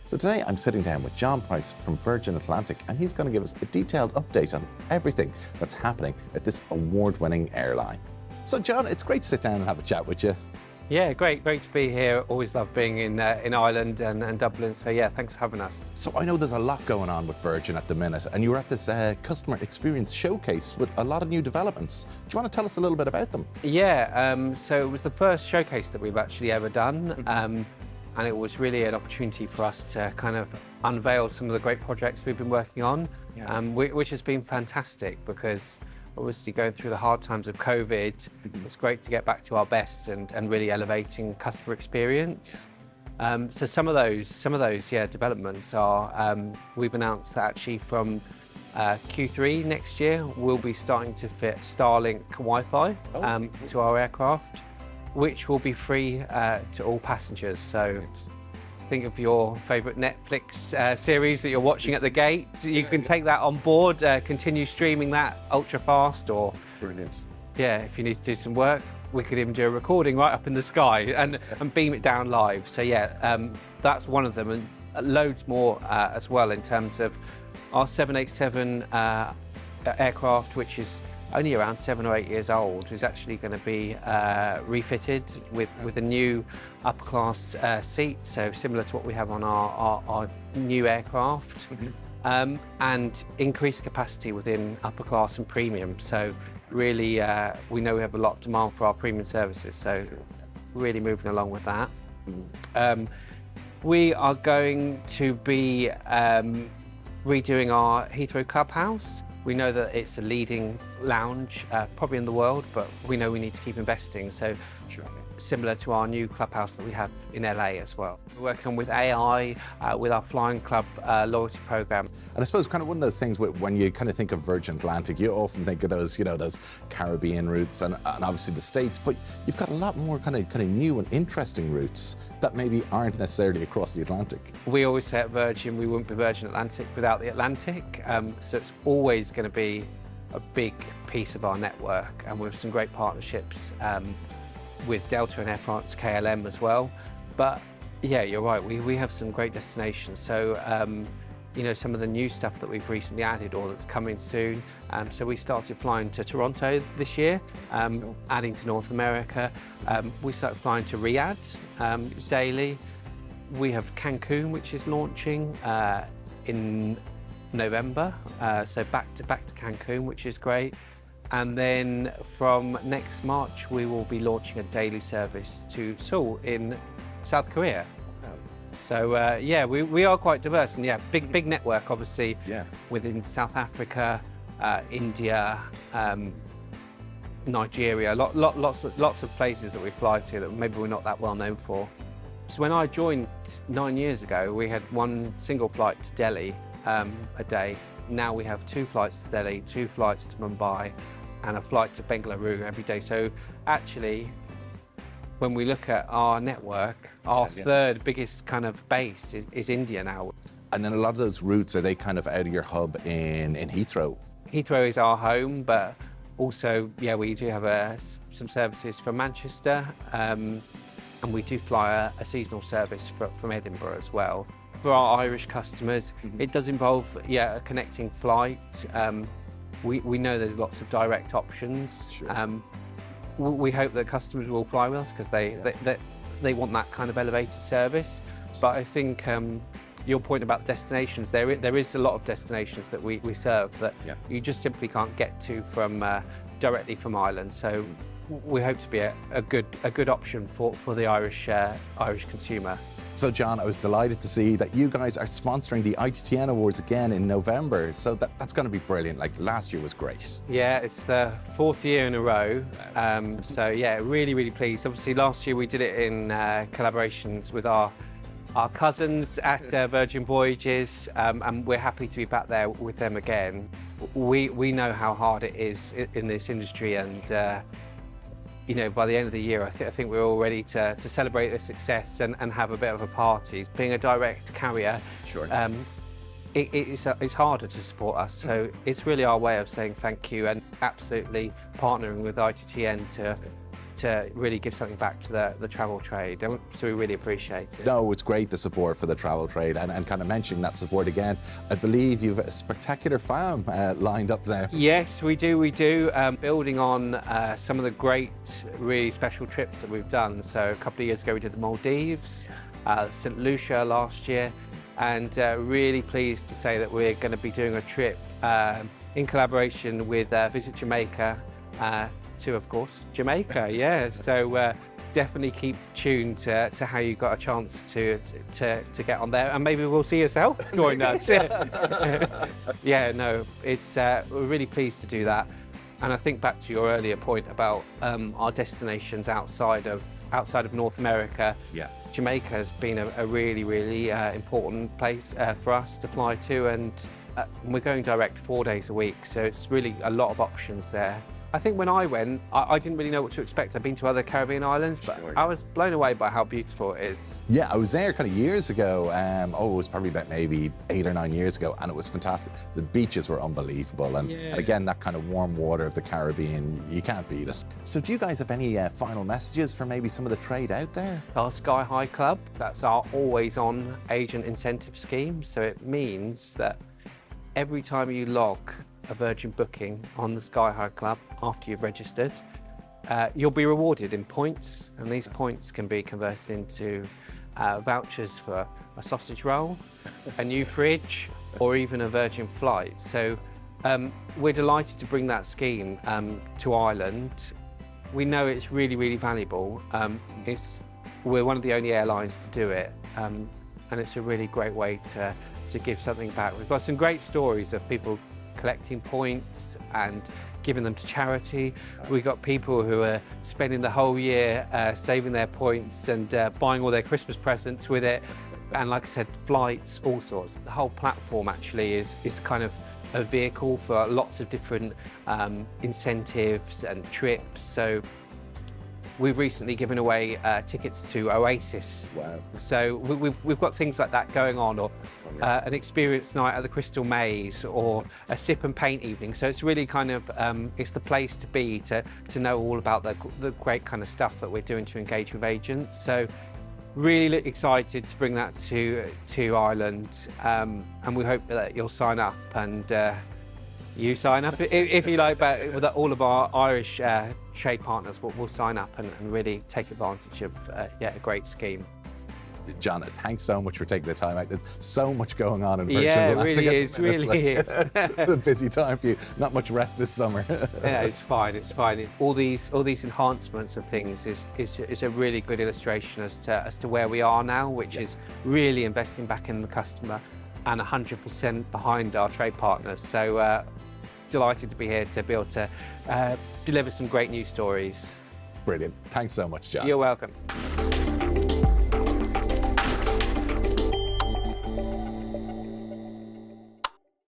So today I'm sitting down with John Price from Virgin Atlantic, and he's going to give us a detailed update on everything that's happening at this award-winning airline. So John, it's great to sit down and have a chat with you. Yeah, great to be here. Always love being in Ireland and Dublin. So yeah, thanks for having us. So I know there's a lot going on with Virgin at the minute, and you were at this customer experience showcase with a lot of new developments. Do you want to tell us a little bit about them? Yeah, so it was the first showcase that we've actually ever done. And it was really an opportunity for us to kind of unveil some of the great projects we've been working on, which has been fantastic because obviously going through the hard times of COVID, it's great to get back to our best and really elevating customer experience. So some of those developments are, we've announced that actually from Q3 next year, we'll be starting to fit Starlink Wi-Fi to our aircraft, which will be free to all passengers. So think of your favourite Netflix series that you're watching at the gate. You can take that on board, continue streaming that ultra fast, or Brilliant. Yeah, if you need to do some work, we could even do a recording right up in the sky and beam it down live. So yeah, that's one of them, and loads more as well in terms of our 787 aircraft, which is only around 7 or 8 years old, is actually going to be refitted with a new upper class seat, so similar to what we have on our new aircraft, and increased capacity within upper class and premium. So really, we know we have a lot of demand for our premium services, so really moving along with that. We are going to be redoing our Heathrow Clubhouse. We know that it's a leading lounge, probably in the world, but we know we need to keep investing. So similar to our new clubhouse that we have in LA as well. We're working with AI, with our Flying Club loyalty program. And I suppose kind of one of those things when you kind of think of Virgin Atlantic, you often think of those, those Caribbean routes and obviously the States, but you've got a lot more kind of new and interesting routes that maybe aren't necessarily across the Atlantic. We always say at Virgin, we wouldn't be Virgin Atlantic without the Atlantic. So it's always going to be a big piece of our network, and with some great partnerships with Delta and Air France KLM as well. But yeah, you're right, we have some great destinations. So some of the new stuff that we've recently added or that's coming soon. So we started flying to Toronto this year, adding to North America. We started flying to Riyadh daily. We have Cancun, which is launching in November. So back to Cancun, which is great. And then from next March, we will be launching a daily service to Seoul in South Korea. So yeah, we are quite diverse, and yeah, big network obviously within South Africa, India, Nigeria, lots of places that we fly to that maybe we're not that well known for. So when I joined 9 years ago, we had one single flight to Delhi a day. Now we have 2 flights to Delhi, 2 flights to Mumbai, and a flight to Bengaluru every day. So actually, when we look at our network, our third biggest kind of base is India now. And then a lot of those routes, are they kind of out of your hub in Heathrow? Heathrow is our home, but also, yeah, we do have some services from Manchester, and we do fly a seasonal service from Edinburgh as well. For our Irish customers, it does involve, a connecting flight. We know there's lots of direct options. We hope that customers will fly with us because they want that kind of elevated service. But I think your point about destinations, there is a lot of destinations that we serve that you just simply can't get to from directly from Ireland. So we hope to be a good option for the Irish consumer. So John, I was delighted to see that you guys are sponsoring the ITTN Awards again in November. So that's going to be brilliant. Like last year was great. Yeah, it's the 4th year in a row. So yeah, really pleased. Obviously last year we did it in collaborations with our cousins at Virgin Voyages, and we're happy to be back there with them again. We know how hard it is in this industry, and by the end of the year, I think we're all ready to celebrate the success and have a bit of a party. Being a direct carrier, it's harder to support us. So it's really our way of saying thank you and absolutely partnering with ITTN to to really give something back to the travel trade. And so we really appreciate it. No, it's great, the support for the travel trade, and kind of mentioning that support again. I believe you've a spectacular farm lined up there. Yes, we do. Building on some of the great, really special trips that we've done. So a couple of years ago we did the Maldives, St. Lucia last year, and really pleased to say that we're going to be doing a trip in collaboration with Visit Jamaica to, of course, Jamaica. Yeah, so definitely keep tuned to how you got a chance to get on there, and maybe we'll see yourself join us. Yeah, no, it's we're really pleased to do that. And I think back to your earlier point about our destinations outside of North America. Yeah. Jamaica has been a really important place for us to fly to, and we're going direct 4 days a week, so it's really a lot of options there. I think when I went, I didn't really know what to expect. I've been to other Caribbean islands, but I was blown away by how beautiful it is. Yeah, I was there kind of years ago. It was probably about maybe 8 or 9 years ago, and it was fantastic. The beaches were unbelievable, and again, that kind of warm water of the Caribbean, you can't beat it. So do you guys have any final messages for maybe some of the trade out there? Our Sky High Club, that's our always-on agent incentive scheme. So it means that every time you log a Virgin booking on the Sky High Club after you've registered, you'll be rewarded in points, and these points can be converted into vouchers for a sausage roll, a new fridge, or even a Virgin flight. So we're delighted to bring that scheme to Ireland. We know it's really valuable. We're one of the only airlines to do it, and it's a really great way to give something back. We've got some great stories of people collecting points and giving them to charity. We've got people who are spending the whole year saving their points and buying all their Christmas presents with it. And like I said, flights, all sorts. The whole platform actually is kind of a vehicle for lots of different incentives and trips. So we've recently given away tickets to Oasis. Wow. So we've got things like that going on, or an experience night at the Crystal Maze, or a sip and paint evening. So it's really kind of, it's the place to be to know all about the great kind of stuff that we're doing to engage with agents. So really excited to bring that to Ireland, and we hope that you'll sign up, and you sign up if you like, but with all of our Irish trade partners will sign up and really take advantage of a great scheme. John, thanks so much for taking the time out. There's so much going on in Virgin Atlantic. Really is. It's a busy time for you. Not much rest this summer. Yeah, it's fine. All these enhancements and things is a really good illustration as to where we are now, which is really investing back in the customer and 100% behind our trade partners. So delighted to be here to be able to deliver some great news stories. Brilliant. Thanks so much, John. You're welcome.